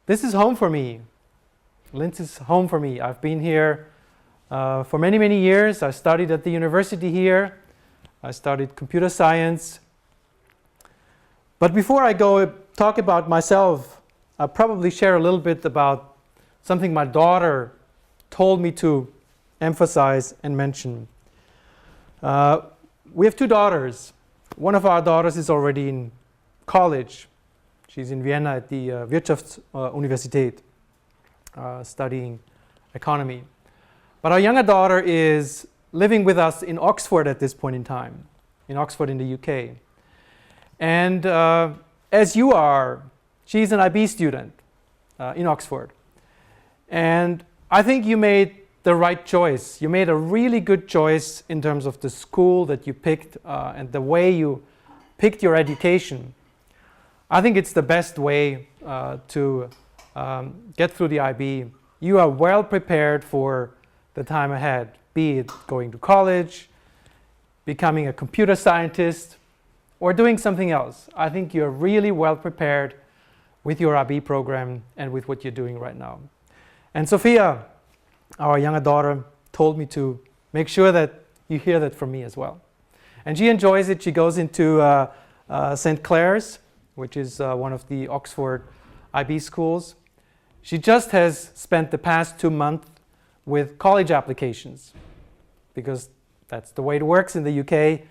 This is home for me. Linz is home for me. I've been here for many, many years. I studied at the university here. I studied computer science. But before I go talk about myself, I'll probably share a little bit about something my daughter told me to emphasize and mention. We have two daughters. One of our daughters is already in college. She's in Vienna at the Wirtschaftsuniversität studying economy. But our younger daughter is living with us in Oxford at this point in time, in Oxford in the UK. And as you are, she's an IB student in Oxford. And I think you made the right choice. You made a really good choice in terms of the school that you picked and the way you picked your education. I think it's the best way to get through the IB. You are well prepared for the time ahead, be it going to college, becoming a computer scientist, or doing something else. I think you're really well prepared with your IB program and with what you're doing right now. And Sophia, our younger daughter, told me to make sure that you hear that from me as well. And she enjoys it. She goes into St. Clair's, which is one of the Oxford IB schools. She just has spent the past 2 months with college applications, because that's the way it works in the UK.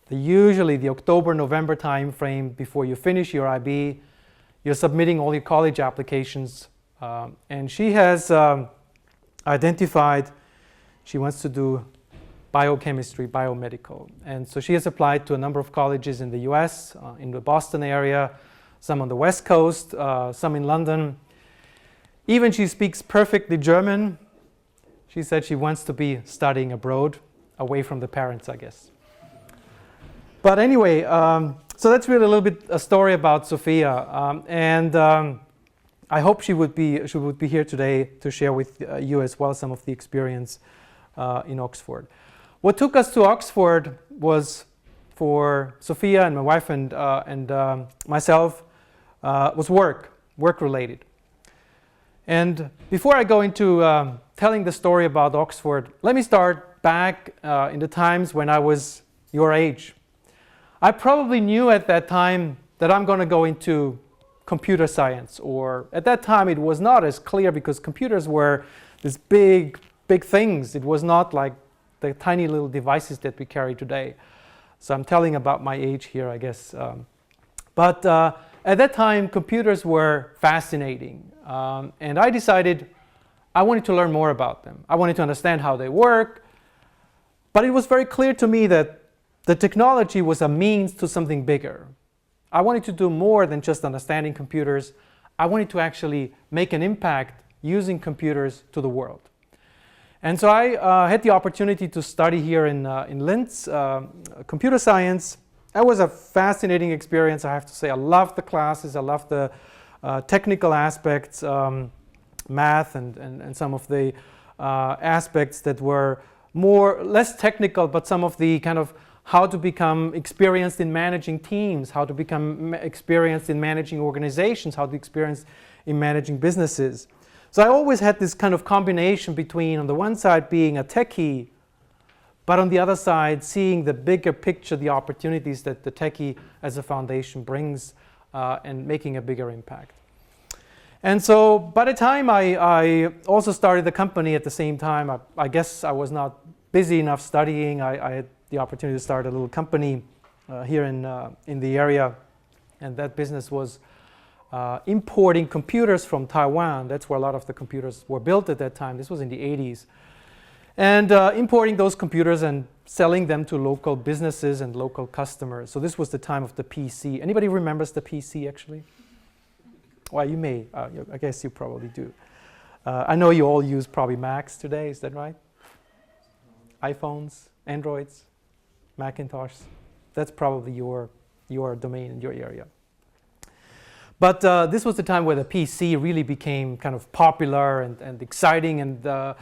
Usually the October-November time frame before you finish your IB, you're submitting all your college applications. And she has identified she wants to do biochemistry, biomedical. And so she has applied to a number of colleges in the US, in the Boston area, some on the West Coast, some in London. Even she speaks perfectly German. She said she wants to be studying abroad, away from the parents, I guess. But anyway, so that's really a little bit a story about Sophia. I hope she would be here today to share with you as well some of the experience in Oxford. What took us to Oxford was, for Sophia and my wife and myself, was work related. And before I go into telling the story about Oxford, let me start back in the times when I was your age. I probably knew at that time that I'm going to go into computer science, or at that time it was not as clear because computers were these big things. It was not like the tiny little devices that we carry today. So I'm telling about my age here, I guess. But at that time, computers were fascinating. And I decided I wanted to learn more about them. I wanted to understand how they work. But it was very clear to me that the technology was a means to something bigger. I wanted to do more than just understanding computers. I wanted to actually make an impact using computers to the world. And so I had the opportunity to study here in Linz, computer science. That was a fascinating experience, I have to say. I loved the classes. I loved the technical aspects, math and some of the aspects that were less technical, but some of the kind of how to become experienced in managing teams, how to become experienced in managing organizations, how to experience in managing businesses. So I always had this kind of combination between, on the one side, being a techie, but on the other side, seeing the bigger picture, the opportunities that the techie as a foundation brings and making a bigger impact. And so by the time I also started the company at the same time, I guess I was not busy enough studying. I had the opportunity to start a little company here in the area, and that business was importing computers from Taiwan. That's where a lot of the computers were built at that time. This was in the 80s. And importing those computers and selling them to local businesses and local customers. So this was the time of the PC. Anybody remembers the PC actually? Well, you may. I guess you probably do. I know you all use probably Macs today. Is that right? iPhones, Androids, Macintosh. That's probably your domain in your area. But this was the time where the PC really became kind of popular and exciting, and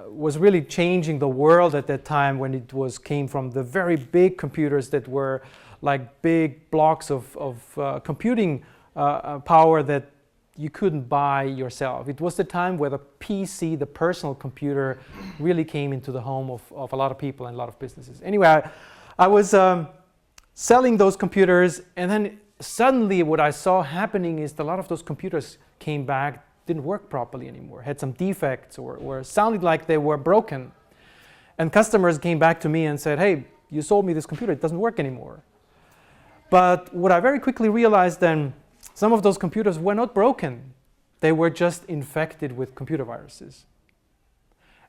was really changing the world at that time, when it came from the very big computers that were like big blocks of computing power that you couldn't buy yourself. It was the time where the PC, the personal computer, really came into the home of a lot of people and a lot of businesses. Anyway, I was selling those computers, and then suddenly what I saw happening is a lot of those computers came back, didn't work properly anymore, had some defects, or sounded like they were broken. And customers came back to me and said, hey, you sold me this computer, it doesn't work anymore. But what I very quickly realized then, some of those computers were not broken. They were just infected with computer viruses.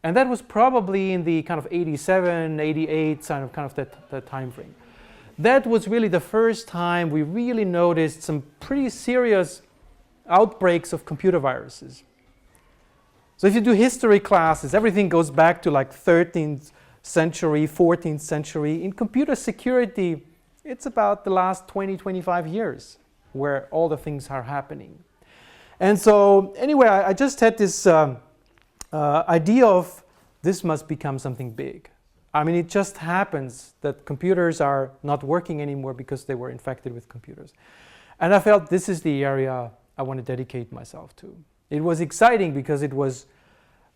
And that was probably in the kind of 87, 88, kind of that time frame. That was really the first time we really noticed some pretty serious outbreaks of computer viruses. So if you do history classes, everything goes back to like 13th century, 14th century. In computer security, it's about the last 20, 25 years where all the things are happening. And so anyway, I just had this idea of this must become something big. I mean, it just happens that computers are not working anymore because they were infected with computers. And I felt this is the area I want to dedicate myself to. It was exciting because it was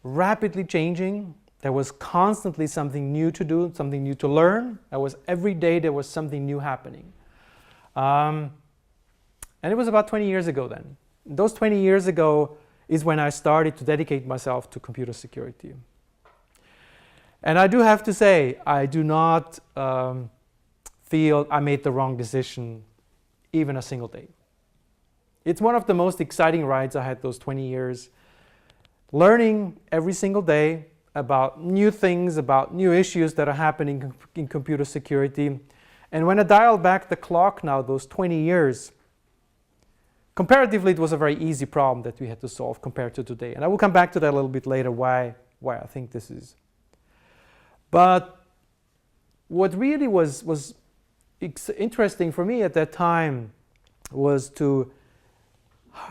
rapidly changing. There was constantly something new to do, something new to learn. Every day there was something new happening. And it was about 20 years ago then. Those 20 years ago is when I started to dedicate myself to computer security. And I do have to say, I do not feel I made the wrong decision even a single day. It's one of the most exciting rides I had those 20 years. Learning every single day about new things, about new issues that are happening in computer security. And when I dial back the clock now, those 20 years, comparatively, it was a very easy problem that we had to solve compared to today. And I will come back to that a little bit later, why I think this is. But what really was interesting for me at that time was to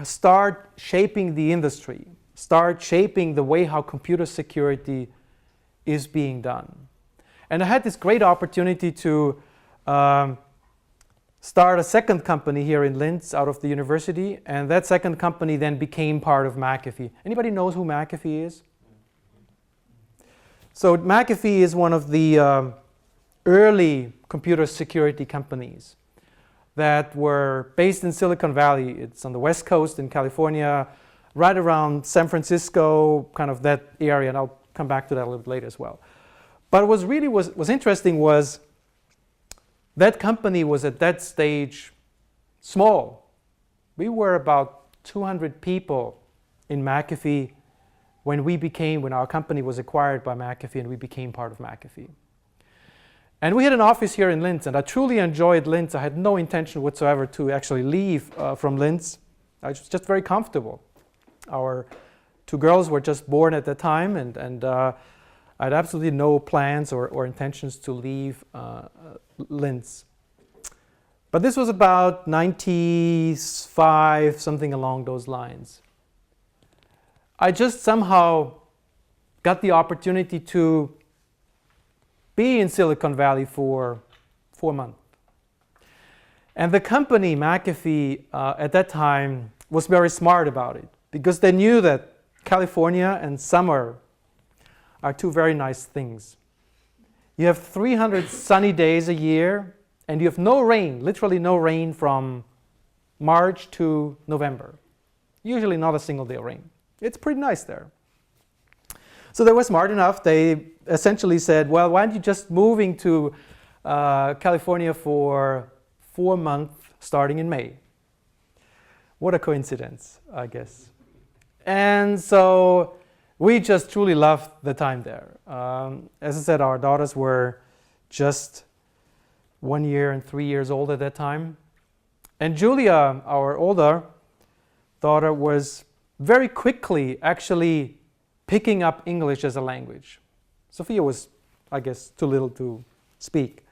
start shaping the industry, start shaping the way how computer security is being done. And I had this great opportunity to start a second company here in Linz out of the university, and that second company then became part of McAfee. Anybody knows who McAfee is? So McAfee is one of the early computer security companies that were based in Silicon Valley. It's on the West Coast in California, right around San Francisco, kind of that area, and I'll come back to that a little bit later as well. But what really was interesting was that company was at that stage small. We were about 200 people in McAfee when our company was acquired by McAfee and we became part of McAfee. And we had an office here in Linz, and I truly enjoyed Linz. I had no intention whatsoever to actually leave from Linz. I was just very comfortable. Our two girls were just born at the time, and I had absolutely no plans or intentions to leave Linz. But this was about 95, something along those lines. I just somehow got the opportunity to be in Silicon Valley for 4 months. And the company, McAfee, at that time was very smart about it because they knew that California and summer are two very nice things. You have 300 sunny days a year, and you have no rain, literally no rain from March to November. Usually not a single day of rain. It's pretty nice there. So they were smart enough. They essentially said, well, why don't you just moving to California for 4 months starting in May. What a coincidence, I guess. And so we just truly loved the time there. As I said, our daughters were just 1 year and 3 years old at that time. And Julia, our older daughter, was very quickly actually picking up English as a language. Sophia was, I guess, too little to speak,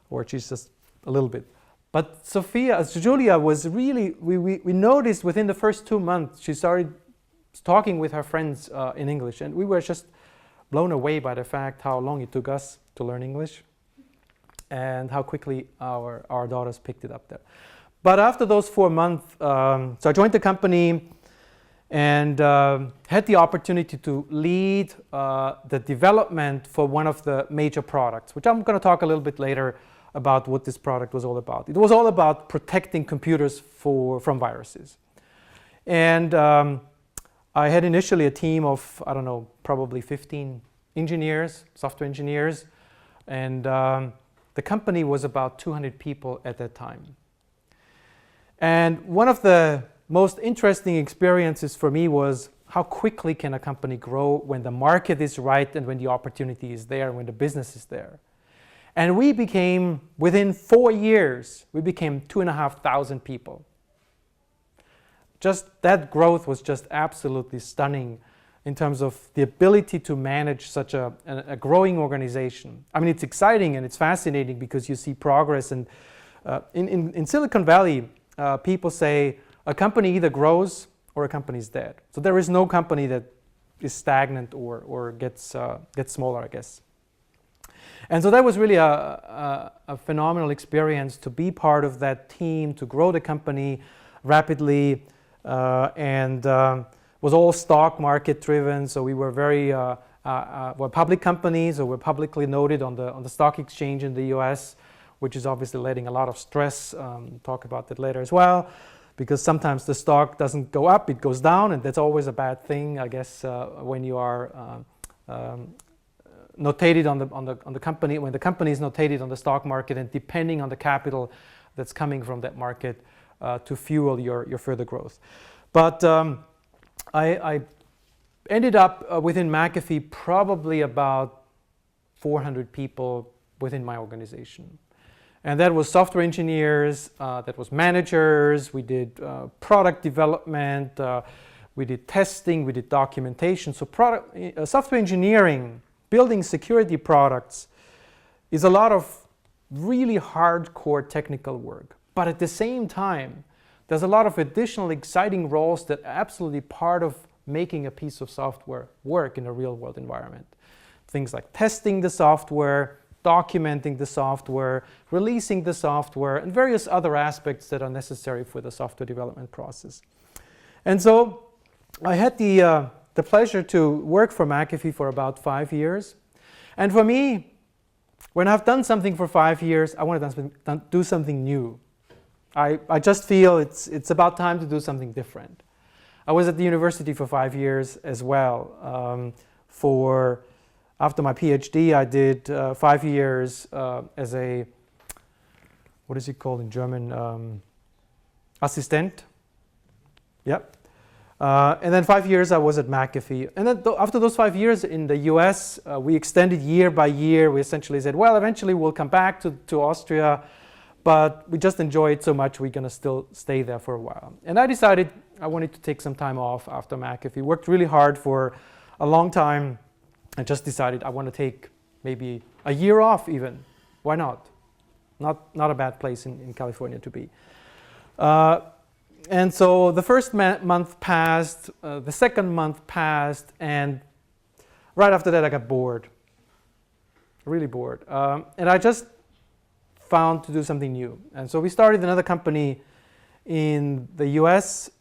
or she's just a little bit. But Julia was really, we noticed within the first 2 months, she started talking with her friends in English, and we were just blown away by the fact how long it took us to learn English and how quickly our daughters picked it up there. But after those 4 months, so I joined the company and had the opportunity to lead the development for one of the major products, which I'm going to talk a little bit later about what this product was all about. It was all about protecting computers from viruses. And I had initially a team of, I don't know, probably 15 engineers, software engineers, and the company was about 200 people at that time. And one of the most interesting experiences for me was how quickly can a company grow when the market is right and when the opportunity is there, when the business is there. And we became, within 4 years, we became 2,500 people. Just that growth was just absolutely stunning in terms of the ability to manage such a growing organization. I mean, it's exciting and it's fascinating because you see progress. And in Silicon Valley, people say a company either grows or a company is dead. So there is no company that is stagnant or gets smaller, I guess. And so that was really a phenomenal experience to be part of that team, to grow the company rapidly, and was all stock market driven. So we were very we're a public company, so we're publicly noted on the stock exchange in the US, which is obviously letting a lot of stress. Talk about that later as well, because sometimes the stock doesn't go up, it goes down, and that's always a bad thing, I guess, when you are notated on the company, when the company is notated on the stock market and depending on the capital that's coming from that market to fuel your further growth. But I ended up within McAfee probably about 400 people within my organization. And that was software engineers, that was managers, we did product development, we did testing, we did documentation. So software engineering, building security products is a lot of really hardcore technical work. But at the same time, there's a lot of additional exciting roles that are absolutely part of making a piece of software work in a real world environment. Things like testing the software, documenting the software, releasing the software, and various other aspects that are necessary for the software development process. And so I had the pleasure to work for McAfee for about 5 years. And for me, when I've done something for 5 years, I want to do something new. I just feel it's about time to do something different. I was at the university for 5 years as well. After my PhD, I did 5 years as a, what is it called in German? Assistent. Yep. And then 5 years I was at McAfee. And then after those 5 years in the US, we extended year by year. We essentially said, well, eventually we'll come back to Austria, but we just enjoy it so much we're going to still stay there for a while. And I decided I wanted to take some time off after McAfee. Worked really hard for a long time. I just decided I want to take maybe a year off even. Why not? Not a bad place in California to be. And so the first month passed, the second month passed, and right after that I got bored. Really bored. And I just found to do something new. And so we started another company in the US,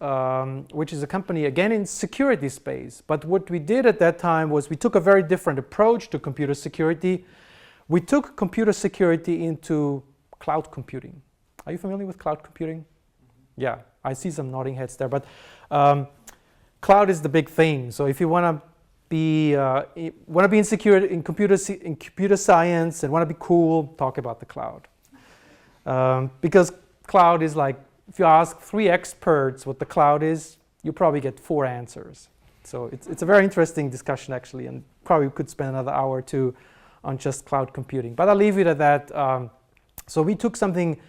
which is a company again in security space. But what we did at that time was we took a very different approach to computer security. We took computer security into cloud computing. Are you familiar with cloud computing? Mm-hmm. Yeah, I see some nodding heads there. But cloud is the big thing. So if you want to be in security, in computer science, and want to be cool, talk about the cloud. Because cloud is like, if you ask 3 experts what the cloud is, you probably get 4 answers. So it's a very interesting discussion actually, and probably could spend another hour or two on just cloud computing. But I'll leave it at that. So we took something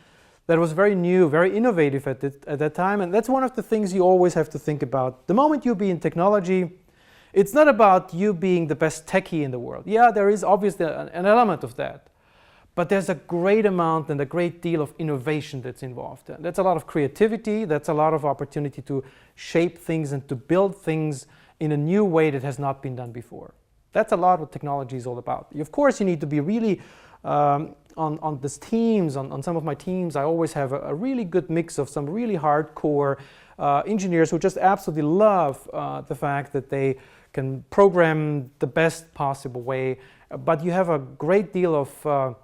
that was very new, very innovative at that time, and that's one of the things you always have to think about. The moment you be in technology, it's not about you being the best techie in the world. Yeah, there is obviously an element of that. But there's a great amount and a great deal of innovation that's involved. That's a lot of creativity, that's a lot of opportunity to shape things and to build things in a new way that has not been done before. That's a lot what technology is all about. Of course, you need to be really on these teams, on some of my teams, I always have a really good mix of some really hardcore engineers who just absolutely love the fact that they can program the best possible way, but you have a great deal of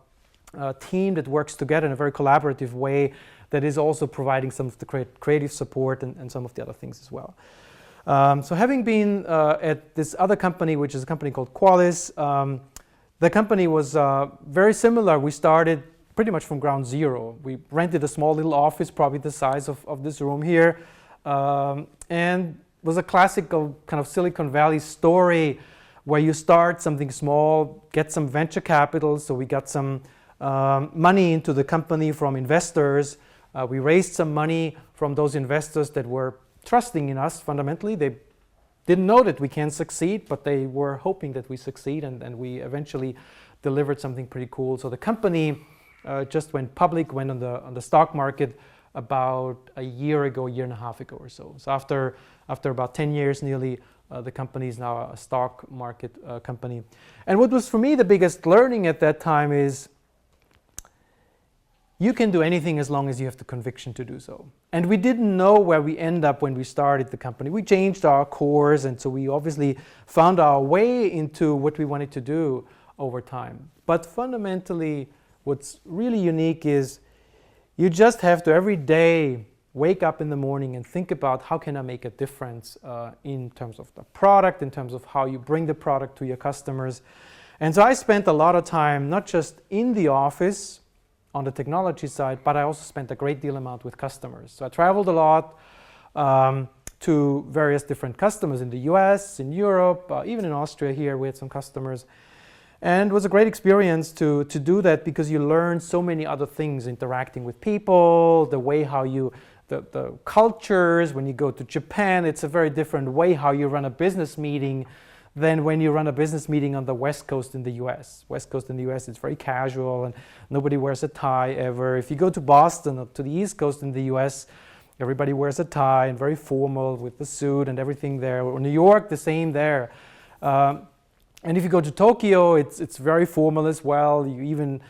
team that works together in a very collaborative way that is also providing some of the creative support and some of the other things as well. So having been at this other company, which is a company called Qualys, the company was very similar. We started pretty much from ground zero. We rented a small little office, probably the size of this room here, and was a classical kind of Silicon Valley story where you start something small, get some venture capital. So we got some money into the company from investors. We raised some money from those investors that were trusting in us fundamentally. They didn't know that we can succeed, but they were hoping that we succeed, and we eventually delivered something pretty cool. So the company just went public, went on the stock market about a year and a half ago or so. So after about 10 years nearly, the company is now a stock market company. And what was for me the biggest learning at that time is you can do anything as long as you have the conviction to do so. And we didn't know where we end up when we started the company. We changed our course, and so we obviously found our way into what we wanted to do over time. But fundamentally, what's really unique is you just have to every day wake up in the morning and think about how can I make a difference in terms of the product, in terms of how you bring the product to your customers. And so I spent a lot of time not just in the office on the technology side, but I also spent a great deal amount with customers. So I traveled a lot to various different customers in the US, in Europe, even in Austria here we had some customers. And it was a great experience to do that because you learn so many other things, interacting with people, the way how you, the cultures. When you go to Japan, it's a very different way how you run a business meeting than when you run a business meeting on the West Coast in the US. West Coast in the US, it's very casual and nobody wears a tie ever. If you go to Boston or to the East Coast in the US, everybody wears a tie and very formal with the suit and everything there. Or New York, the same there. And if you go to Tokyo, it's very formal as well. You even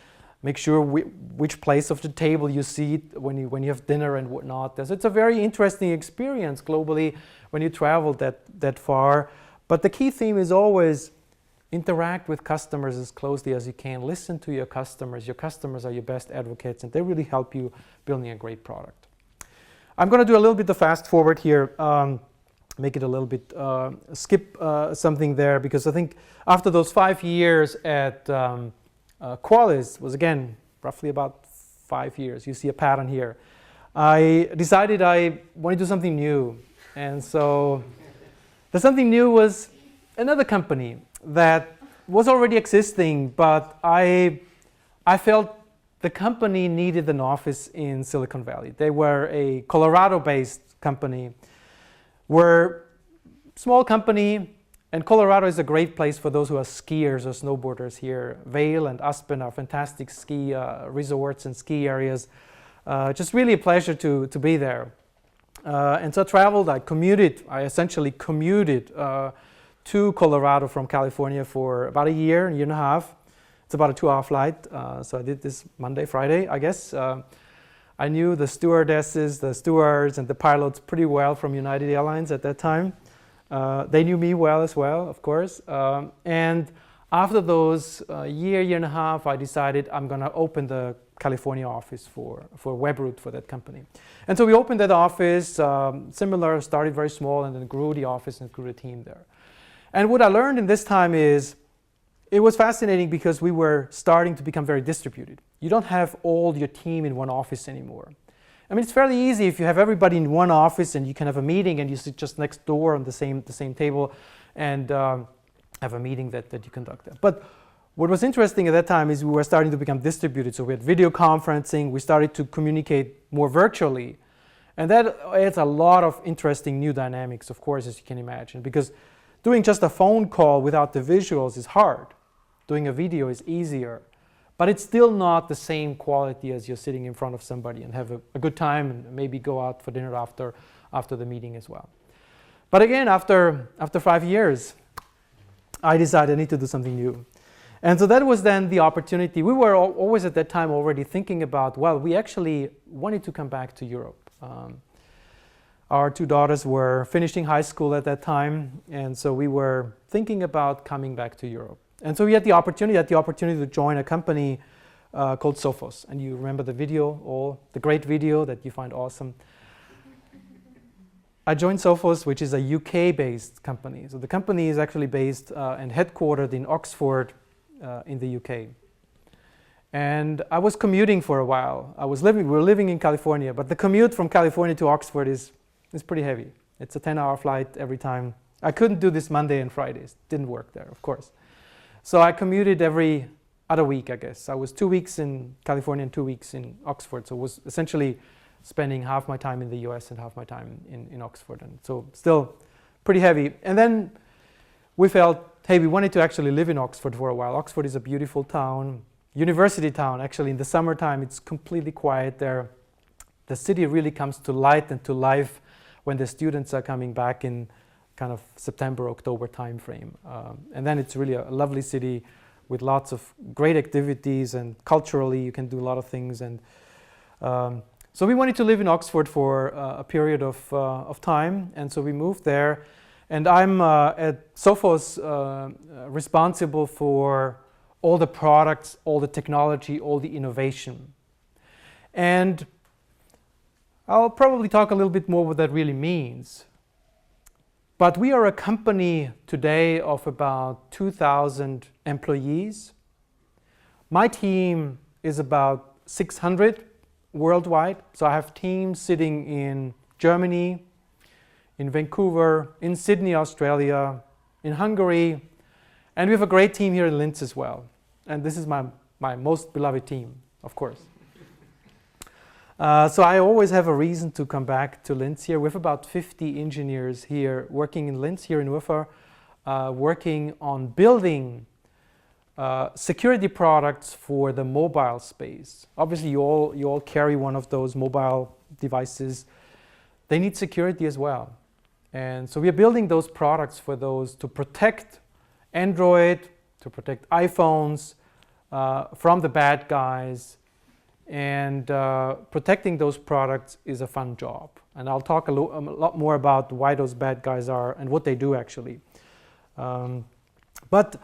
make sure which place of the table you sit when you have dinner and whatnot. So it's a very interesting experience globally when you travel that far. But the key theme is always interact with customers as closely as you can. Listen to your customers. Your customers are your best advocates, and they really help you building a great product. I'm going to do a little bit of fast forward here, make it a little bit, skip something there, because I think after those 5 years at Qualys, was again roughly about 5 years. You see a pattern here. I decided I want to do something new, and so the something new was another company that was already existing, but I felt the company needed an office in Silicon Valley. They were a Colorado-based company. We're a small company, and Colorado is a great place for those who are skiers or snowboarders here. Vail and Aspen are fantastic ski resorts and ski areas. Just really a pleasure to be there. And so I traveled, I essentially commuted to Colorado from California for about a year and a half. It's about a 2-hour flight, so I did this Monday, Friday, I guess. I knew the stewardesses, the stewards, and the pilots pretty well from United Airlines at that time. They knew me well as well, of course. And after those year and a half, I decided I'm going to open the California office for Webroot for that company. And so we opened that office, similar, started very small and then grew the office and grew the team there. And what I learned in this time is, it was fascinating because we were starting to become very distributed. You don't have all your team in one office anymore. I mean, it's fairly easy if you have everybody in one office and you can have a meeting and you sit just next door on the same table and have a meeting that you conduct there. But what was interesting at that time is we were starting to become distributed. So we had video conferencing, we started to communicate more virtually. And that adds a lot of interesting new dynamics, of course, as you can imagine, because doing just a phone call without the visuals is hard. Doing a video is easier, but it's still not the same quality as you're sitting in front of somebody and have a good time and maybe go out for dinner after the meeting as well. But again, after 5 years, I decided I need to do something new. And so that was then the opportunity. We were always at that time already thinking about, well, we actually wanted to come back to Europe. Our two daughters were finishing high school at that time, and so we were thinking about coming back to Europe. And so we had the opportunity to join a company called Sophos. And you remember the video, the great video that you find awesome. I joined Sophos, which is a UK-based company. So the company is actually based and headquartered in Oxford, in the UK. And I was commuting for a while. We were living in California, but the commute from California to Oxford is pretty heavy. It's a 10-hour flight every time. I couldn't do this Monday and Fridays. Didn't work there, of course. So I commuted every other week, I guess. I was 2 weeks in California and 2 weeks in Oxford. So it was essentially spending half my time in the US and half my time in Oxford. And so still pretty heavy. And then we felt, hey, we wanted to actually live in Oxford for a while. Oxford is a beautiful town, university town. Actually, in the summertime, it's completely quiet there. The city really comes to light and to life when the students are coming back in kind of September, October timeframe. And then it's really a lovely city with lots of great activities, and culturally you can do a lot of things. And so we wanted to live in Oxford for a period of time, and so we moved there. And I'm at Sophos responsible for all the products, all the technology, all the innovation. And I'll probably talk a little bit more what that really means. But we are a company today of about 2,000 employees. My team is about 600 worldwide. So I have teams sitting in Germany, in Vancouver, in Sydney, Australia, in Hungary, and we have a great team here in Linz as well. And this is my most beloved team, of course. So I always have a reason to come back to Linz here. We have about 50 engineers here working in Linz, here in UFA, working on building security products for the mobile space. Obviously, you all carry one of those mobile devices. They need security as well. And so we are building those products for those to protect Android, to protect iPhones from the bad guys. And protecting those products is a fun job. And I'll talk a lot more about why those bad guys are and what they do actually. But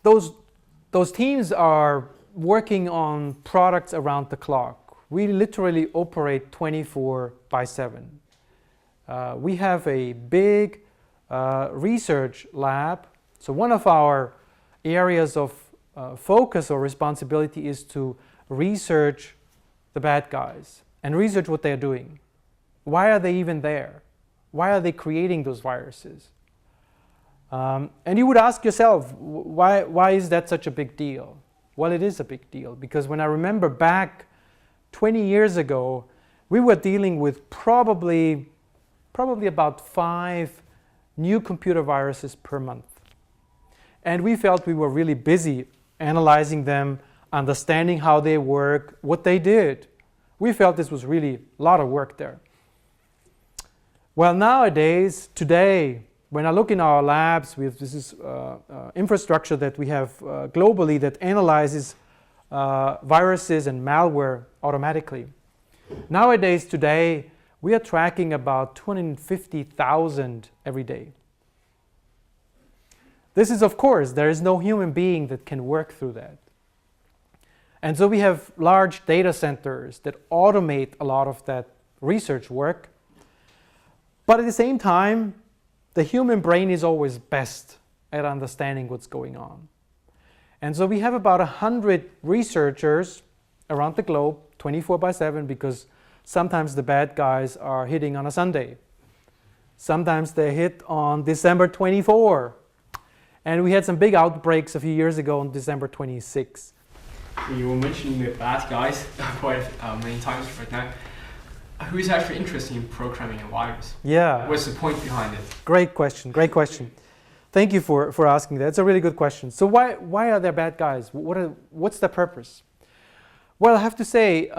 those teams are working on products around the clock. We literally operate 24/7. We have a big research lab. So one of our areas of focus or responsibility is to research the bad guys and research what they're doing. Why are they even there? Why are they creating those viruses? And you would ask yourself, why is that such a big deal? Well, it is a big deal because when I remember back 20 years ago, we were dealing with probably about 5 new computer viruses per month. And we felt we were really busy analyzing them, understanding how they work, what they did. We felt this was really a lot of work there. Well, nowadays, today, when I look in our labs, this is infrastructure that we have globally that analyzes viruses and malware automatically. Nowadays, today, we are tracking about 250,000 every day. This is, of course, there is no human being that can work through that. And so we have large data centers that automate a lot of that research work. But at the same time, the human brain is always best at understanding what's going on. And so we have about 100 researchers around the globe, 24/7, because sometimes the bad guys are hitting on a Sunday. Sometimes they hit on December 24. And we had some big outbreaks a few years ago on December 26. You were mentioning the bad guys quite many times right now. Who is actually interested in programming a virus? Yeah. What's the point behind it? Great question, great question. Thank you for asking that. It's a really good question. So why are there bad guys? What's the purpose? Well, I have to say,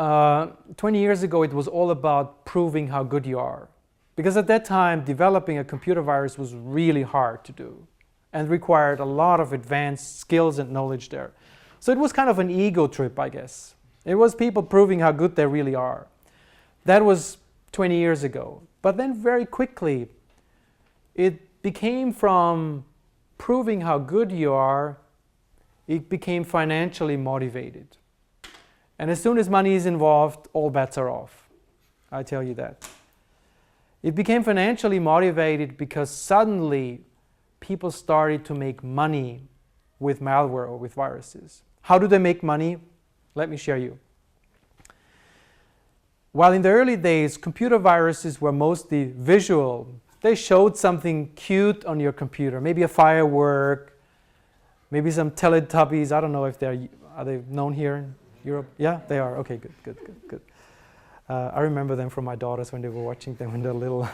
20 years ago, it was all about proving how good you are. Because at that time, developing a computer virus was really hard to do. and required a lot of advanced skills and knowledge there. So it was kind of an ego trip, I guess. It was people proving how good they really are. That was 20 years ago. But then very quickly, it became from proving how good you are, it became financially motivated. And as soon as money is involved, all bets are off. I tell you that. It became financially motivated because suddenly people started to make money with malware or with viruses. How do they make money? Let me share you. While in the early days, computer viruses were mostly visual, they showed something cute on your computer, maybe a firework, maybe some Teletubbies. I don't know if are they known here in Europe? Yeah, they are. Okay, good. I remember them from my daughters when they were watching them when they're little.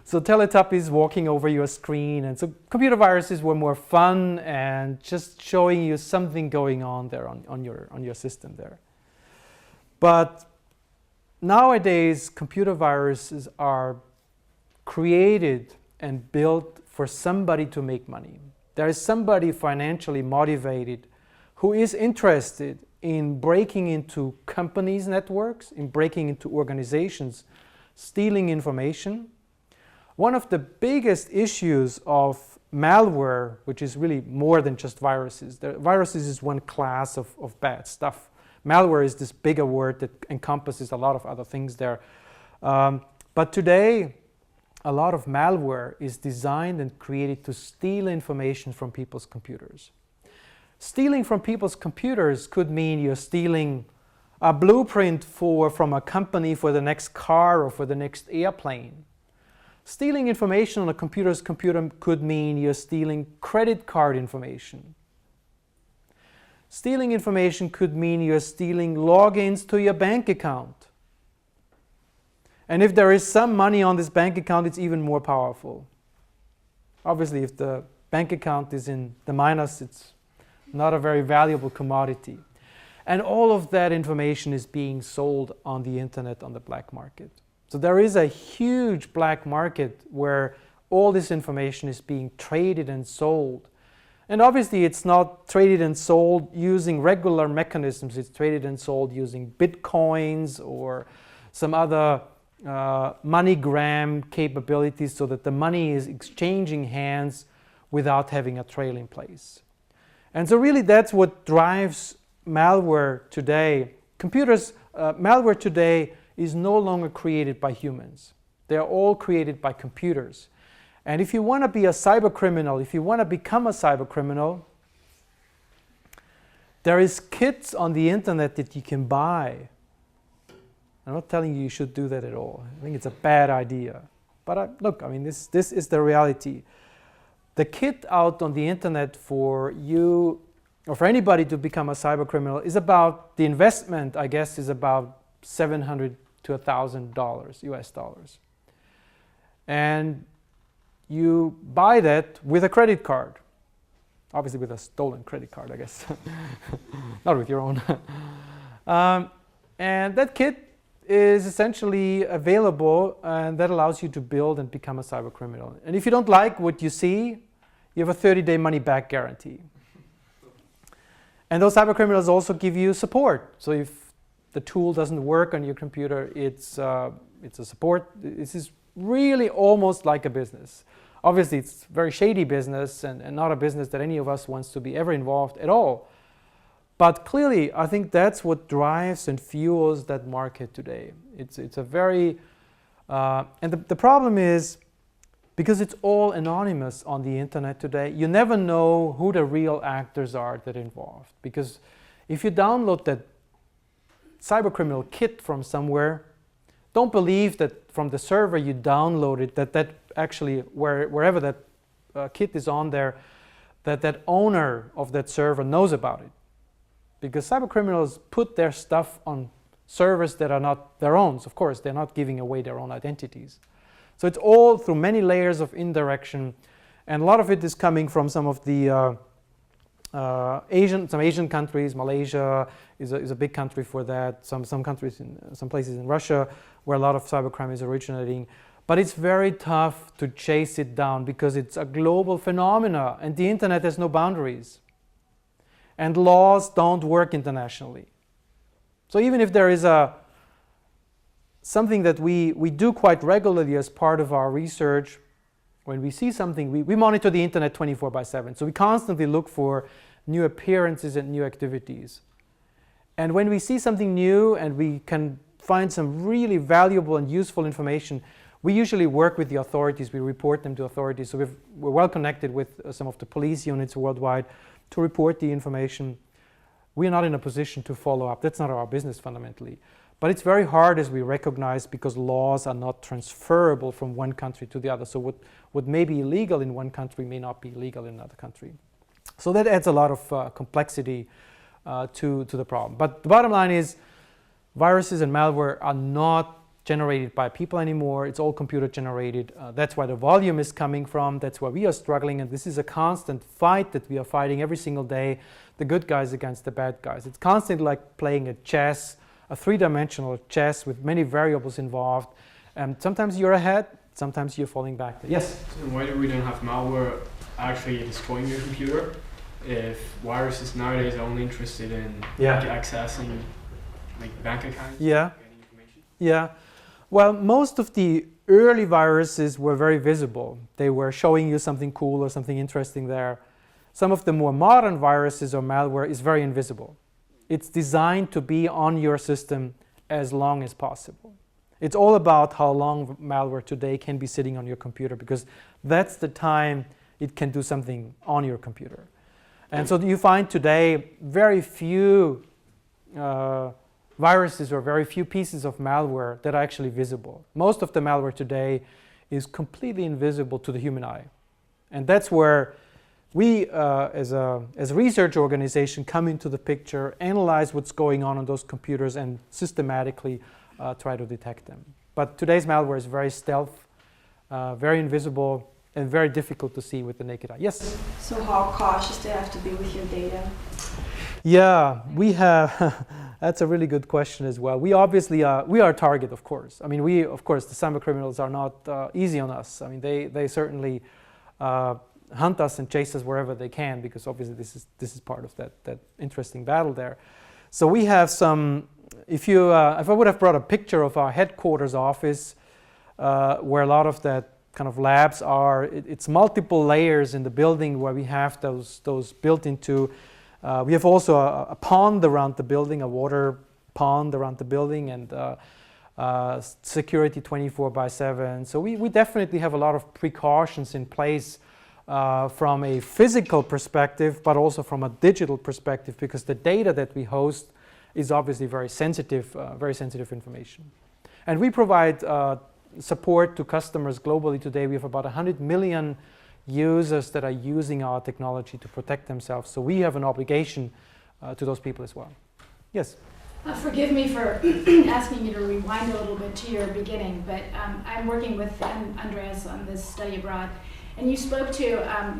So Teletubbies walking over your screen, and so computer viruses were more fun and just showing you something going on there on your system there. But nowadays, computer viruses are created and built for somebody to make money. There is somebody financially motivated who is interested in breaking into companies' networks, in breaking into organizations, stealing information. One of the biggest issues of malware, which is really more than just viruses. Viruses is one class of bad stuff. Malware is this bigger word that encompasses a lot of other things there. But today, a lot of malware is designed and created to steal information from people's computers. Stealing from people's computers could mean you're stealing a blueprint from a company for the next car or for the next airplane. Stealing information on a computer could mean you're stealing credit card information. Stealing information could mean you're stealing logins to your bank account. And if there is some money on this bank account, it's even more powerful. Obviously, if the bank account is in the minus, it's not a very valuable commodity. And all of that information is being sold on the internet on the black market. So there is a huge black market where all this information is being traded and sold. And obviously it's not traded and sold using regular mechanisms, it's traded and sold using bitcoins or some other MoneyGram capabilities so that the money is exchanging hands without having a trail in place. And so really that's what drives malware today. Malware today is no longer created by humans. They are all created by computers. And if you want to be a cyber criminal, if you want to become a cyber criminal, there is kits on the internet that you can buy. I'm not telling you should do that at all. I think it's a bad idea. But look, I mean, this is the reality. The kit out on the internet for you or for anybody to become a cyber criminal is about, the investment, I guess, is about $700 to $1,000 US dollars. And you buy that with a credit card. Obviously with a stolen credit card, I guess. Not with your own. And that kit is essentially available, and that allows you to build and become a cyber criminal. And if you don't like what you see, you have a 30-day money-back guarantee. And those cyber criminals also give you support. So if the tool doesn't work on your computer, it's a support. This is really almost like a business. Obviously, it's a very shady business and not a business that any of us wants to be ever involved at all. But clearly, I think that's what drives and fuels that market today. It's a very, and the problem is, because it's all anonymous on the internet today, you never know who the real actors are that are involved. Because if you download that cybercriminal kit from somewhere, don't believe that from the server you downloaded that actually, wherever that kit is on there, that owner of that server knows about it. Because cybercriminals put their stuff on servers that are not their own. Of course, they're not giving away their own identities. So it's all through many layers of indirection, and a lot of it is coming from some of the Asian countries. Malaysia is a big country for that. Some countries, some places in Russia, where a lot of cybercrime is originating. But it's very tough to chase it down because it's a global phenomena and the internet has no boundaries. And laws don't work internationally. So even if there is something that we do quite regularly as part of our research, when we see something, we monitor the internet 24/7. So we constantly look for new appearances and new activities. And when we see something new and we can find some really valuable and useful information, we usually work with the authorities. We report them to authorities. So we're well connected with some of the police units worldwide to report the information. We are not in a position to follow up. That's not our business fundamentally. But it's very hard, as we recognize, because laws are not transferable from one country to the other. So what may be illegal in one country may not be legal in another country. So that adds a lot of complexity to the problem. But the bottom line is viruses and malware are not generated by people anymore. It's all computer generated. That's where the volume is coming from. That's where we are struggling. And this is a constant fight that we are fighting every single day, the good guys against the bad guys. It's constantly like playing a chess, a three-dimensional chess with many variables involved. And sometimes you're ahead, sometimes you're falling back. Yes? So why do we don't have malware actually destroying your computer if viruses nowadays are only interested in accessing like bank accounts? Yeah. Getting information? Yeah. Well, most of the early viruses were very visible. They were showing you something cool or something interesting there. Some of the more modern viruses or malware is very invisible. It's designed to be on your system as long as possible. It's all about how long malware today can be sitting on your computer, because that's the time it can do something on your computer. And so you find today very few viruses or very few pieces of malware that are actually visible. Most of the malware today is completely invisible to the human eye. And that's where we, as a research organization, come into the picture, analyze what's going on those computers, and systematically try to detect them. But today's malware is very stealth, very invisible, and very difficult to see with the naked eye. Yes? So how cautious do you have to be with your data? Yeah, we have, that's a really good question as well. We obviously, we are a target, of course. I mean, of course, the cyber criminals are not easy on us. I mean, they certainly hunt us and chase us wherever they can, because obviously this is part of that interesting battle there. So we have some, if I would have brought a picture of our headquarters office, where a lot of that kind of labs are, it's multiple layers in the building where we have those built into. We have also a pond around the building, a water pond around the building, and security 24/7. So we definitely have a lot of precautions in place from a physical perspective, but also from a digital perspective, because the data that we host is obviously very sensitive information. And we provide support to customers globally today. We have about 100 million users that are using our technology to protect themselves. So we have an obligation to those people as well. Yes? Forgive me for asking you to rewind a little bit to your beginning, but I'm working with Andreas on this study abroad. And you spoke to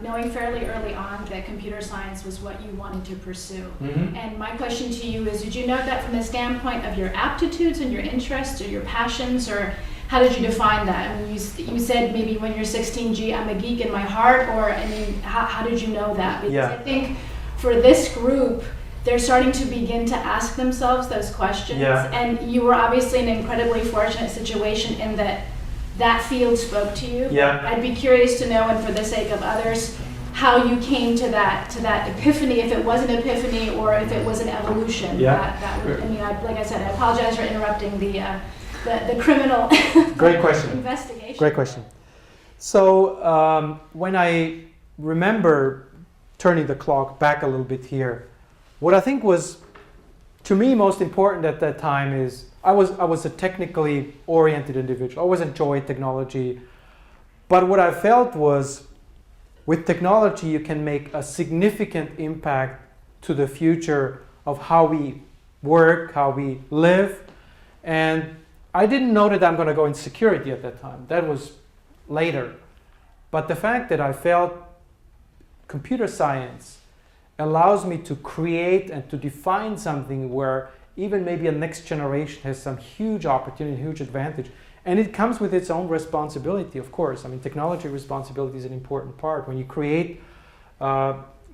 knowing fairly early on that computer science was what you wanted to pursue. Mm-hmm. And my question to you is, did you know that from the standpoint of your aptitudes and your interests or your passions, or how did you define that? I mean, you said maybe when you're 16, gee, I'm a geek in my heart, or I mean, how did you know that? Because I think for this group, they're starting to begin to ask themselves those questions. And you were obviously in an incredibly fortunate situation in that field spoke to you. I'd be curious to know, and for the sake of others, how you came to that epiphany, if it was an epiphany or if it was an evolution. That would, I mean, like I said, I apologize for interrupting the criminal Great question. investigation. Great question. So when I remember turning the clock back a little bit here, what I think was, to me, most important at that time is I was a technically oriented individual. I always enjoyed technology. But what I felt was, with technology, you can make a significant impact to the future of how we work, how we live. And I didn't know that I'm going to go in security at that time. That was later. But the fact that I felt computer science allows me to create and to define something where even maybe a next generation has some huge opportunity, huge advantage. And it comes with its own responsibility, of course. I mean, technology responsibility is an important part. When you create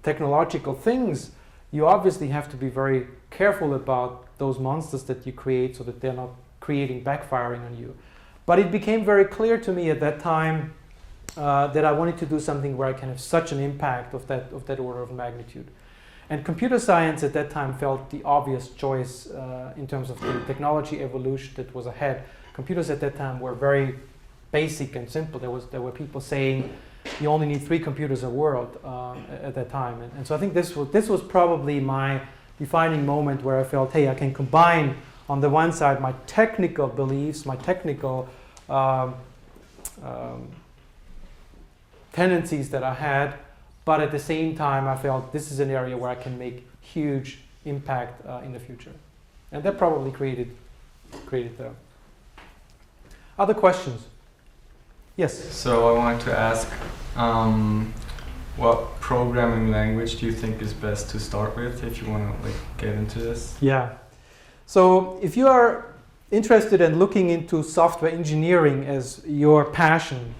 technological things, you obviously have to be very careful about those monsters that you create so that they're not creating backfiring on you. But it became very clear to me at that time that I wanted to do something where I can have such an impact of that order of magnitude. And computer science at that time felt the obvious choice in terms of the technology evolution that was ahead. Computers at that time were very basic and simple. There were people saying you only need 3 computers a world at that time. And so I think this was probably my defining moment where I felt, hey, I can combine on the one side my technical beliefs, my technical tendencies that I had, but at the same time I felt this is an area where I can make huge impact in the future. And that probably created the other questions. Yes? So I wanted to ask, what programming language do you think is best to start with if you want to get into this? Yeah. So if you are interested in looking into software engineering as your passion,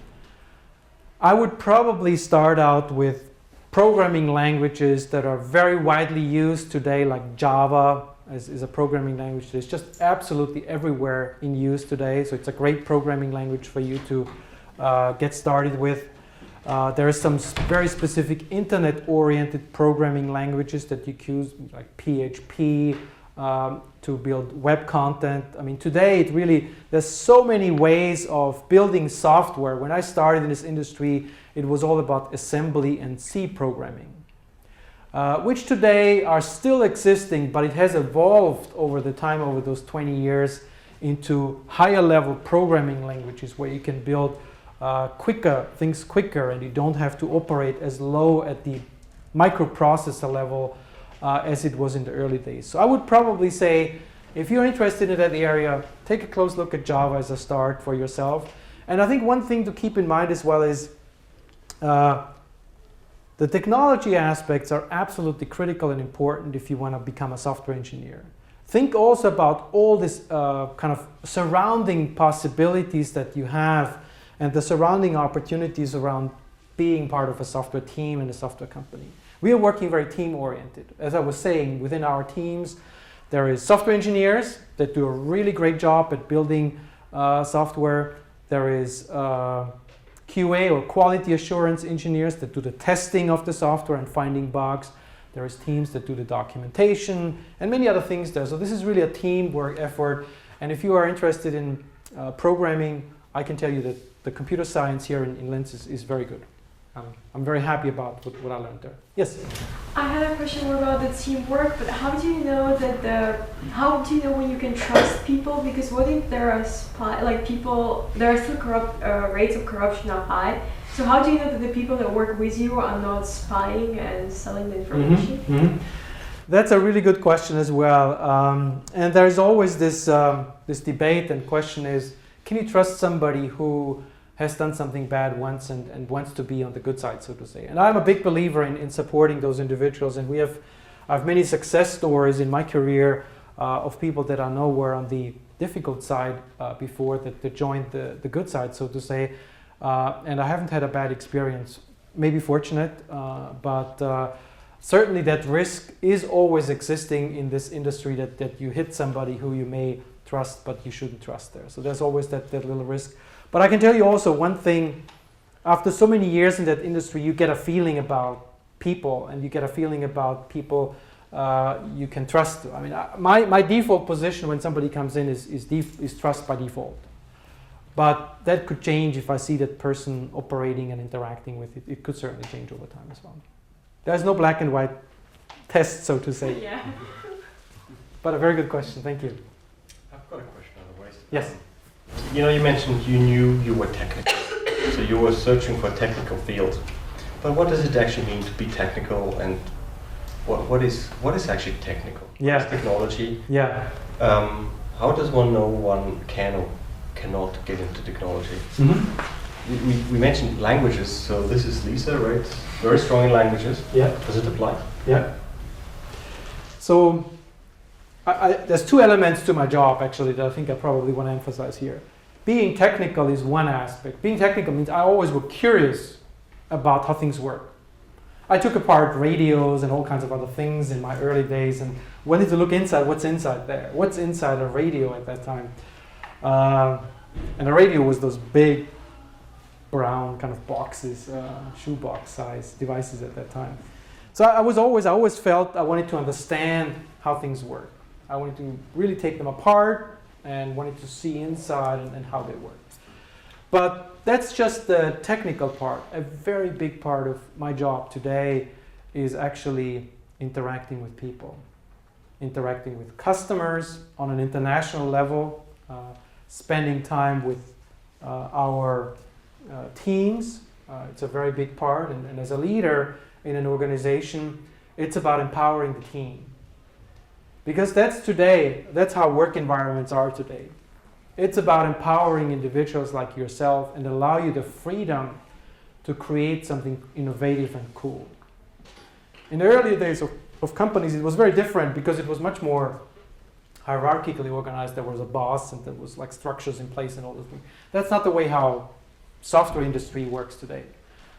I would probably start out with programming languages that are very widely used today, like Java is a programming language that is just absolutely everywhere in use today. So it's a great programming language for you to get started with. There are some very specific internet-oriented programming languages that you use, like PHP, to build web content. I mean, today there's so many ways of building software. When I started in this industry, it was all about assembly and C programming, which today are still existing, but it has evolved over the time, over those 20 years, into higher level programming languages where you can build things quicker, and you don't have to operate as low at the microprocessor level as it was in the early days. So I would probably say, if you're interested in that area, take a close look at Java as a start for yourself. And I think one thing to keep in mind as well is the technology aspects are absolutely critical and important if you want to become a software engineer. Think also about all this kind of surrounding possibilities that you have and the surrounding opportunities around being part of a software team and a software company. We are working very team-oriented. As I was saying, within our teams, there is software engineers that do a really great job at building software. There is QA or quality assurance engineers that do the testing of the software and finding bugs. There is teams that do the documentation and many other things there. So this is really a teamwork effort. And if you are interested in programming, I can tell you that the computer science here in Linz is very good. I'm very happy about what I learned there. Yes? I had a question more about the teamwork, but how do you know how do you know when you can trust people? Because what if there are there are still rates of corruption are high. So how do you know that the people that work with you are not spying and selling the information? Mm-hmm. Mm-hmm. That's a really good question as well. And there's always this debate and question is, can you trust somebody who has done something bad once and wants to be on the good side, so to say? And I'm a big believer in supporting those individuals, and I have many success stories in my career of people that I know were on the difficult side before that joined the good side, so to say. And I haven't had a bad experience. Maybe fortunate, but certainly that risk is always existing in this industry that you hit somebody who you may trust, but you shouldn't trust there. So there's always that little risk. But I can tell you also one thing, after so many years in that industry, you get a feeling about people, and you get a feeling about people you can trust. I mean, my default position when somebody comes in is trust by default. But that could change if I see that person operating and interacting with it. It could certainly change over time as well. There's no black and white test, so to say. Yeah. But a very good question, thank you. I've got a question otherwise. Yes. You mentioned you knew you were technical, so you were searching for a technical field. But what does it actually mean to be technical, and what is actually technical? Yeah. What is technology? Yeah. How does one know one can or cannot get into technology? Mm-hmm. We mentioned languages, so this is Lisa, right? Very strong in languages. Yeah. Does it apply? Yeah. So there's two elements to my job actually that I think I probably want to emphasize here. being technical is one aspect. Being technical means I always was curious about how things work. I took apart radios and all kinds of other things in my early days and wanted to look inside, what's inside there? What's inside a radio at that time? And a radio was those big brown kind of boxes, shoebox size devices at that time. So I always felt I wanted to understand how things work. I wanted to really take them apart and wanted to see inside and how they work. But that's just the technical part. A very big part of my job today is actually interacting with people, interacting with customers on an international level, spending time with our teams. It's a very big part. And as a leader in an organization, it's about empowering the team. Because that's how work environments are today. It's about empowering individuals like yourself and allow you the freedom to create something innovative and cool. In the early days of companies, it was very different because it was much more hierarchically organized. There was a boss and there was like structures in place and all those things. That's not the way how software industry works today.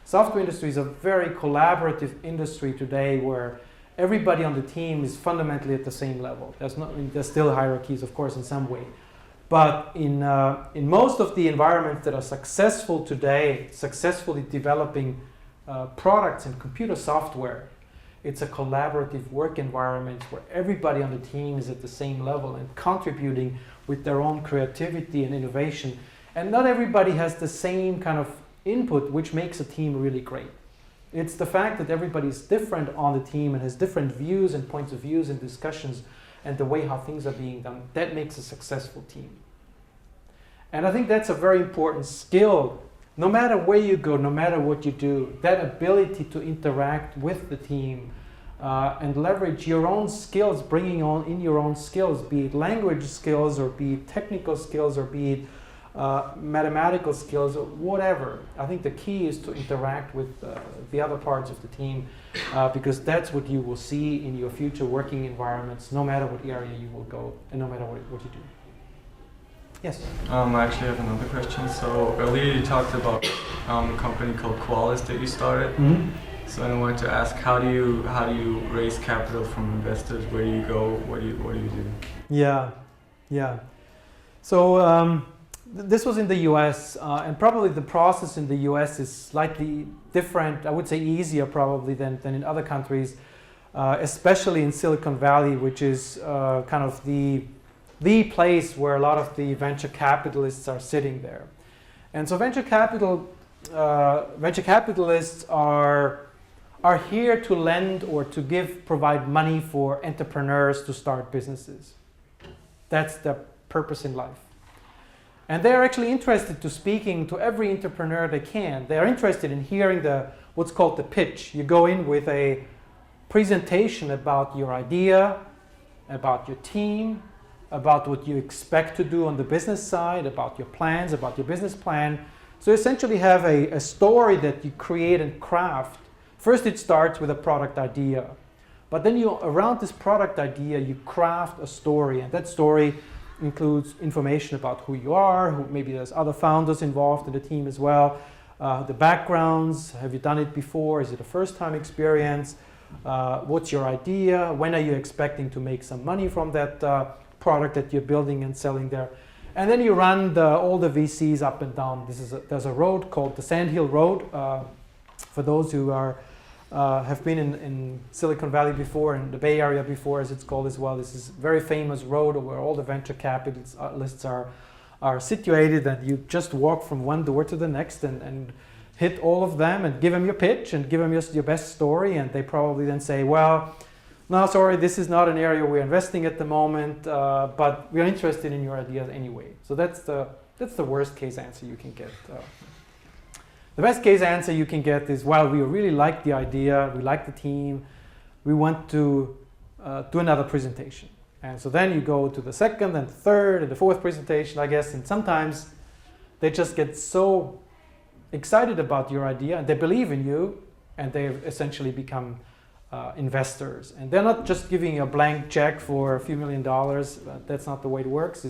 Software industry is a very collaborative industry today where everybody on the team is fundamentally at the same level. There's still hierarchies, of course, in some way. But in most of the environments that are successful today, successfully developing products and computer software, it's a collaborative work environment where everybody on the team is at the same level and contributing with their own creativity and innovation. And not everybody has the same kind of input, which makes a team really great. It's the fact that everybody is different on the team and has different views and points of views and discussions and the way how things are being done, that makes a successful team. And I think that's a very important skill. No matter where you go, no matter what you do, that ability to interact with the team and leverage your own skills, bringing on in your own skills, be it language skills or be it technical skills or be it mathematical skills or whatever. I think the key is to interact with the other parts of the team because that's what you will see in your future working environments, no matter what area you will go and no matter what you do. Yes? I actually have another question. So earlier you talked about a company called Qualys that you started. Mm-hmm. So I wanted to ask, how do you raise capital from investors? Where do you go? What do you do? Yeah. So this was in the US, and probably the process in the US is slightly different. I would say easier probably than in other countries, especially in Silicon Valley, which is kind of the place where a lot of the venture capitalists are sitting there. And so venture capitalists are here to lend or to provide money for entrepreneurs to start businesses. That's the purpose in life. And they're actually interested to speaking to every entrepreneur they can. They're interested in hearing what's called the pitch. You go in with a presentation about your idea, about your team, about what you expect to do on the business side, about your plans, about your business plan. So essentially have a story that you create and craft. First it starts with a product idea. But then around this product idea, you craft a story. And that story includes information about who you are, maybe there's other founders involved in the team as well, the backgrounds, have you done it before, is it a first-time experience, what's your idea, when are you expecting to make some money from that product that you're building and selling there. And then you run all the VCs up and down. There's a road called the Sand Hill Road. For those who have been in Silicon Valley before, in the Bay Area before, as it's called as well. This is a very famous road where all the venture capitalists are situated, and you just walk from one door to the next and hit all of them and give them your pitch and give them your best story, and they probably then say, well, no, sorry, this is not an area we're investing at the moment, but we're interested in your ideas anyway. So that's the worst case answer you can get. The best case answer you can get is, well, we really like the idea, we like the team, we want to do another presentation. And so then you go to the second and third and the fourth presentation, I guess, and sometimes they just get so excited about your idea and they believe in you and they've essentially become investors. And they're not just giving you a blank check for a few $1 million. That's not the way it works.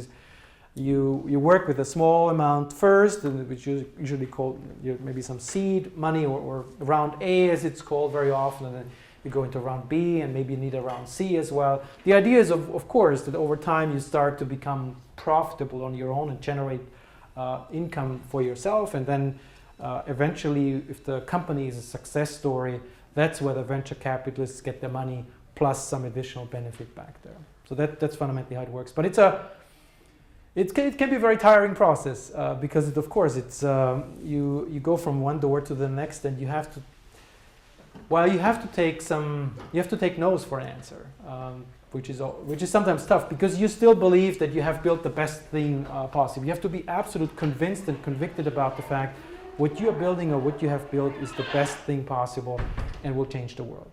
You work with a small amount first, which is usually called maybe some seed money or round A as it's called very often, and then you go into round B and maybe you need a round C as well. The idea is of course that over time you start to become profitable on your own and generate income for yourself, and then eventually if the company is a success story, that's where the venture capitalists get their money plus some additional benefit back there. So that's fundamentally how it works. But it can be a very tiring process because of course it's you go from one door to the next, and you have to take no's for an answer, which is sometimes tough because you still believe that you have built the best thing possible. You have to be absolutely convinced and convicted about the fact what you are building or what you have built is the best thing possible and will change the world.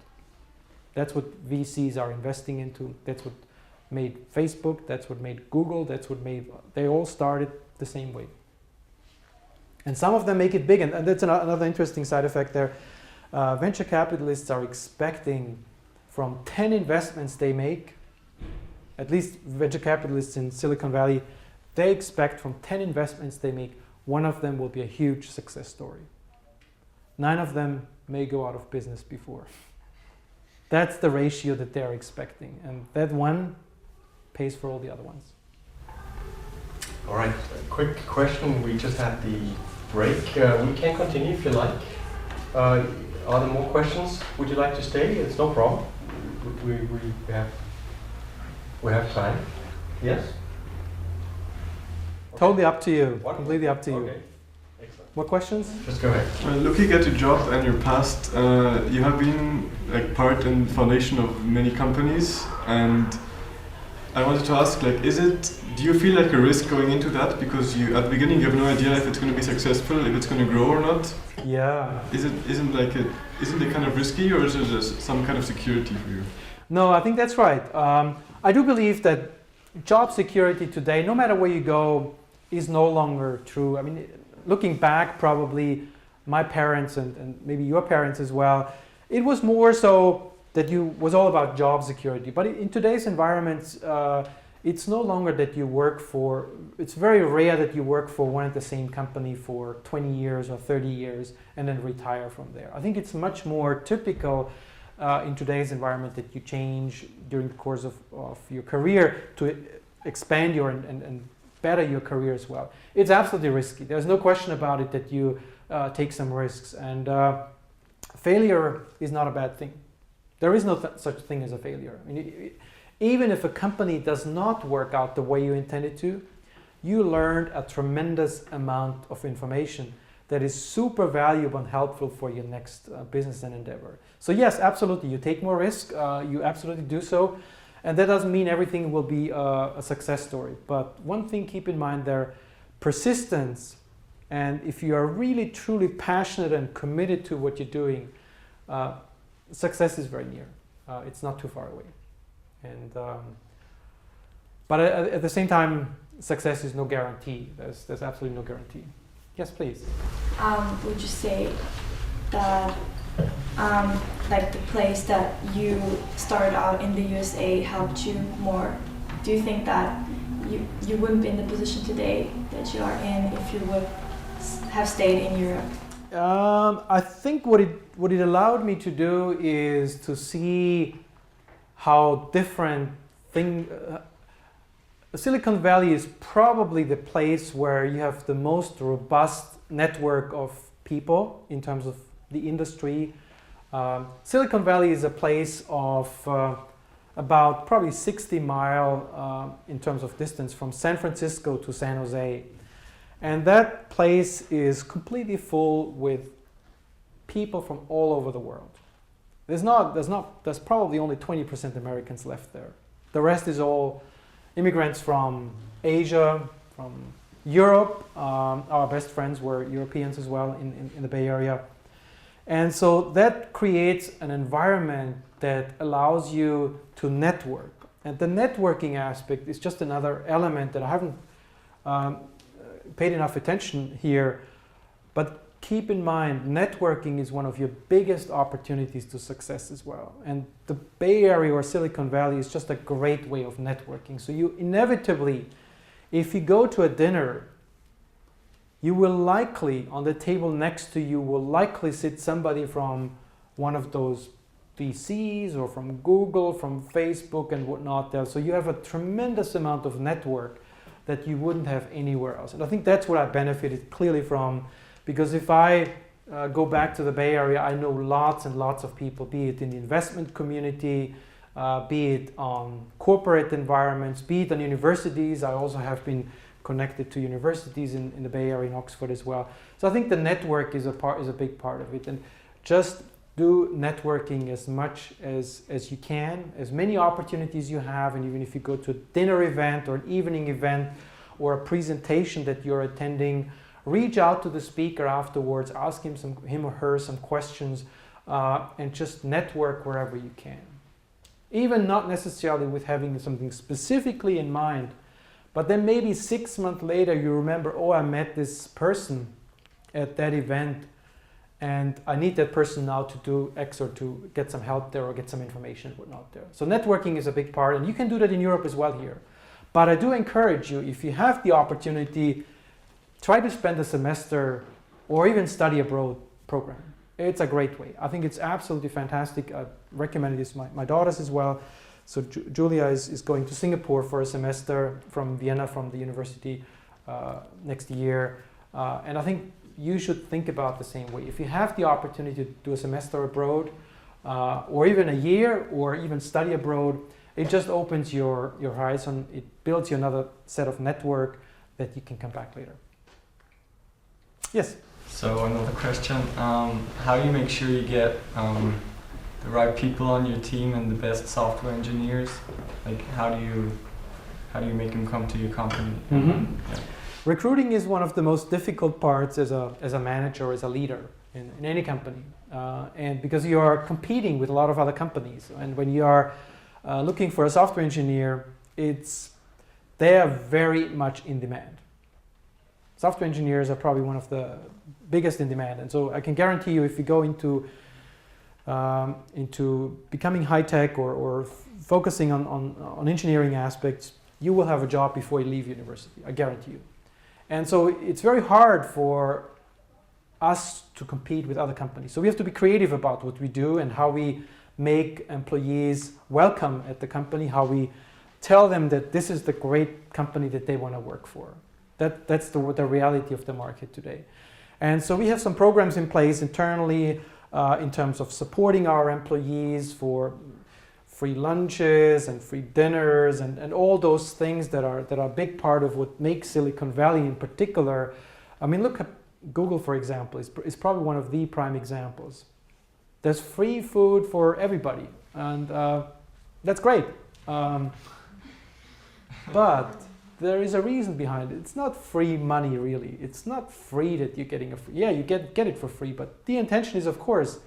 That's what VCs are investing into. That's what made Facebook, that's what made Google, they all started the same way. And some of them make it big, and that's another interesting side effect there. Venture capitalists are expecting from 10 investments they make, at least venture capitalists in Silicon Valley, they expect from 10 investments they make, one of them will be a huge success story. 9 of them may go out of business before. That's the ratio that they're expecting, and that one pays for all the other ones. All right, a quick question. We just had the break. We can continue if you like. Are there more questions? Would you like to stay? It's no problem. We have time. Yes? Totally up to you. What? Completely up to you. Okay. Excellent. What questions? Just go ahead. Looking at your job and your past, you have been like part and foundation of many companies, and I wanted to ask, like, do you feel like a risk going into that? Because at the beginning you have no idea if it's going to be successful, if it's going to grow or not. Yeah. Isn't it kind of risky, or is it just some kind of security for you? No, I think that's right. I do believe that job security today, no matter where you go, is no longer true. I mean, looking back, probably my parents and maybe your parents as well, it was more so that was all about job security. But in today's environments, it's no longer that you work for, it's very rare that you work for one and the same company for 20 years or 30 years and then retire from there. I think it's much more typical in today's environment that you change during the course of your career to expand and better your career as well. It's absolutely risky. There's no question about it that you take some risks, and failure is not a bad thing. There is no such thing as a failure. I mean, even if a company does not work out the way you intended to, you learned a tremendous amount of information that is super valuable and helpful for your next business and endeavor. So yes, absolutely, you take more risk, you absolutely do so, and that doesn't mean everything will be a success story. But one thing, keep in mind there, persistence, and if you are really truly passionate and committed to what you're doing, success is very near. It's not too far away. And but at the same time, success is no guarantee. There's absolutely no guarantee. Yes, please. Would you say that like the place that you started out in the USA helped you more? Do you think that you wouldn't be in the position today that you are in if you would have stayed in Europe? I think what it allowed me to do is to see how different Silicon Valley is probably the place where you have the most robust network of people in terms of the industry. Silicon Valley is a place of about probably 60 miles in terms of distance from San Francisco to San Jose. And that place is completely full with people from all over the world. There's probably only 20% Americans left there. The rest is all immigrants from Asia, from Europe. Our best friends were Europeans as well in the Bay Area. And so that creates an environment that allows you to network. And the networking aspect is just another element that I haven't paid enough attention here. But keep in mind, networking is one of your biggest opportunities to success as well. And the Bay Area or Silicon Valley is just a great way of networking. So you inevitably, If you go to a dinner, you will likely, on the table next to you, will likely sit somebody from one of those VCs or from Google, from Facebook and whatnot there. So you have a tremendous amount of network that you wouldn't have anywhere else. And I think that's what I benefited clearly from, because if I go back to the Bay Area, I know lots and lots of people, be it in the investment community, be it on corporate environments, be it on universities. I also have been connected to universities in the Bay Area, in Oxford as well. So I think the network is a big part of it. And just do networking as much as you can, as many opportunities you have, and even if you go to a dinner event or an evening event or a presentation that you're attending, reach out to the speaker afterwards, ask him or her some questions, and just network wherever you can. Even not necessarily with having something specifically in mind, but then maybe 6 months later you remember, oh, I met this person at that event, and I need that person now to do X or to get some help there or get some information and whatnot there. So networking is a big part, and you can do that in Europe as well here. But I do encourage you, if you have the opportunity, try to spend a semester or even study abroad program. It's a great way. I think it's absolutely fantastic. I recommend this to my daughters as well. So Julia is going to Singapore for a semester from Vienna, from the university next year. And I think you should think about the same way. If you have the opportunity to do a semester abroad, or even a year, or even study abroad, it just opens your horizon. It builds you another set of network that you can come back later. Yes? So another question, how do you make sure you get the right people on your team and the best software engineers? Like how do you make them come to your company? Mm-hmm. Yeah. Recruiting is one of the most difficult parts as a manager, as a leader in any company. And because you are competing with a lot of other companies. And when you are looking for a software engineer, they are very much in demand. Software engineers are probably one of the biggest in demand. And so I can guarantee you, if you go into becoming high-tech or focusing on engineering aspects, you will have a job before you leave university, I guarantee you. And so it's very hard for us to compete with other companies. So we have to be creative about what we do and how we make employees welcome at the company, how we tell them that this is the great company that they want to work for. That's the reality of the market today. And so we have some programs in place internally in terms of supporting our employees for free lunches and free dinners and all those things that are a big part of what makes Silicon Valley in particular. I mean, look at Google, for example, is probably one of the prime examples. There's free food for everybody, and that's great. But there is a reason behind it. It's not free money, really. It's not free that you're getting a free. Yeah, you get it for free, but the intention is, of course,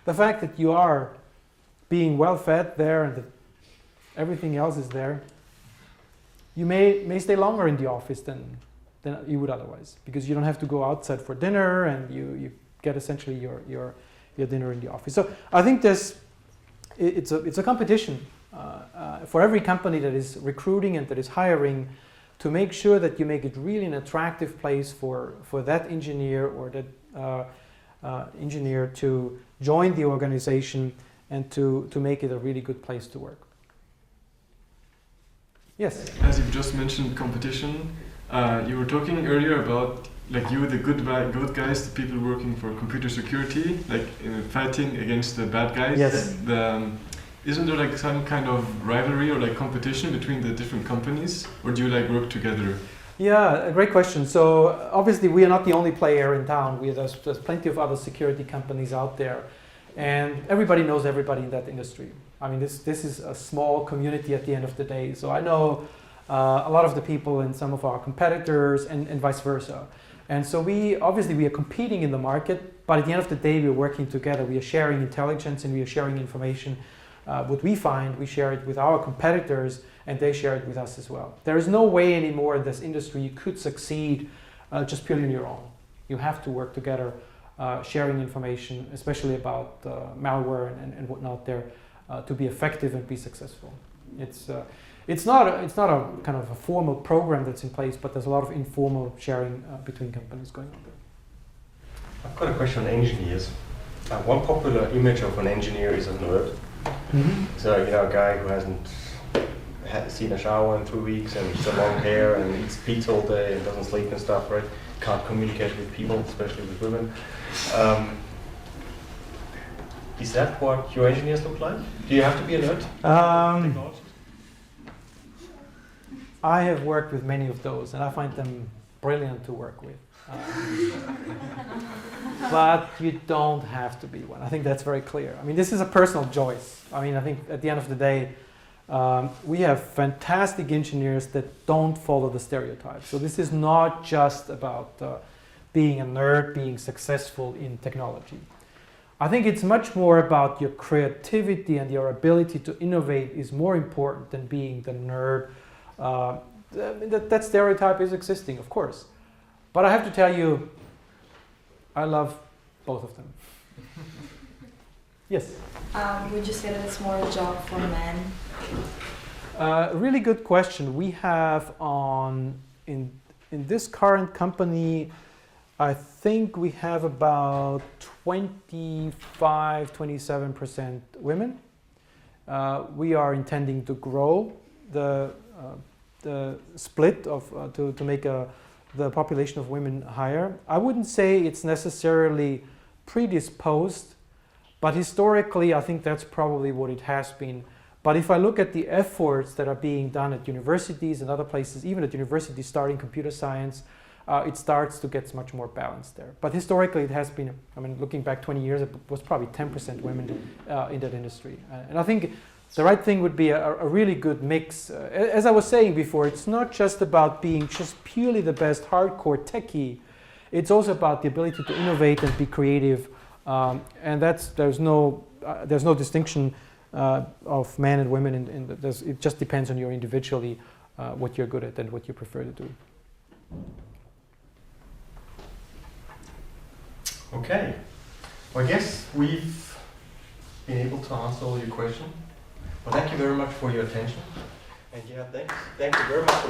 the fact that you are being well fed there and that everything else is there. You may stay longer in the office than you would otherwise, because you don't have to go outside for dinner, and you get essentially your dinner in the office. So I think it's a competition for every company that is recruiting and that is hiring, to make sure that you make it really an attractive place for that engineer or that engineer to join the organization and to make it a really good place to work. Yes? As you just mentioned competition, you were talking earlier about like you, the good guys, the people working for computer security, like fighting against the bad guys. Yes. Isn't there like some kind of rivalry or like competition between the different companies, or do you like work together? Yeah, a great question. So obviously we are not the only player in town. There's plenty of other security companies out there, and everybody knows everybody in that industry. I mean, this is a small community at the end of the day. So I know a lot of the people in some of our competitors and vice versa. And so we are competing in the market, but at the end of the day, we're working together. We are sharing intelligence and we are sharing information. What we find, we share it with our competitors, and they share it with us as well. There is no way anymore in this industry you could succeed just purely on your own. You have to work together, sharing information, especially about malware and whatnot there, to be effective and be successful. It's not a kind of a formal program that's in place, but there's a lot of informal sharing between companies going on there. I've got a question on engineers. One popular image of an engineer is a nerd. So, you know, a guy who hasn't seen a shower in 2 weeks and he's got long hair and eats pizza all day and doesn't sleep and stuff, right? Can't communicate with people, especially with women. Is that what your engineers look like? Do you have to be a nerd? Technology? I have worked with many of those, and I find them brilliant to work with. But you don't have to be one. I think that's very clear. I mean, this is a personal choice. I mean, I think at the end of the day, we have fantastic engineers that don't follow the stereotypes. So this is not just about being a nerd, being successful in technology. I think it's much more about your creativity and your ability to innovate is more important than being the nerd. That stereotype is existing, of course. But I have to tell you, I love both of them. Yes? Would you say that it's more a job for men? Really good question. We have in this current company, I think we have about 25-27% women. We are intending to grow the split of to make the population of women higher. I wouldn't say it's necessarily predisposed, but historically I think that's probably what it has been. But if I look at the efforts that are being done at universities and other places, even at universities starting computer science, it starts to get much more balanced there. But historically it has been, I mean, looking back 20 years, it was probably 10% women in that industry. And I think the right thing would be a really good mix. As I was saying before, it's not just about being just purely the best hardcore techie. It's also about the ability to innovate and be creative. And there's no distinction of men and women. It just depends on you individually what you're good at and what you prefer to do. Okay. Well, I guess we've been able to answer all your questions. Well, thank you very much for your attention. And yeah, thanks. Thank you very much.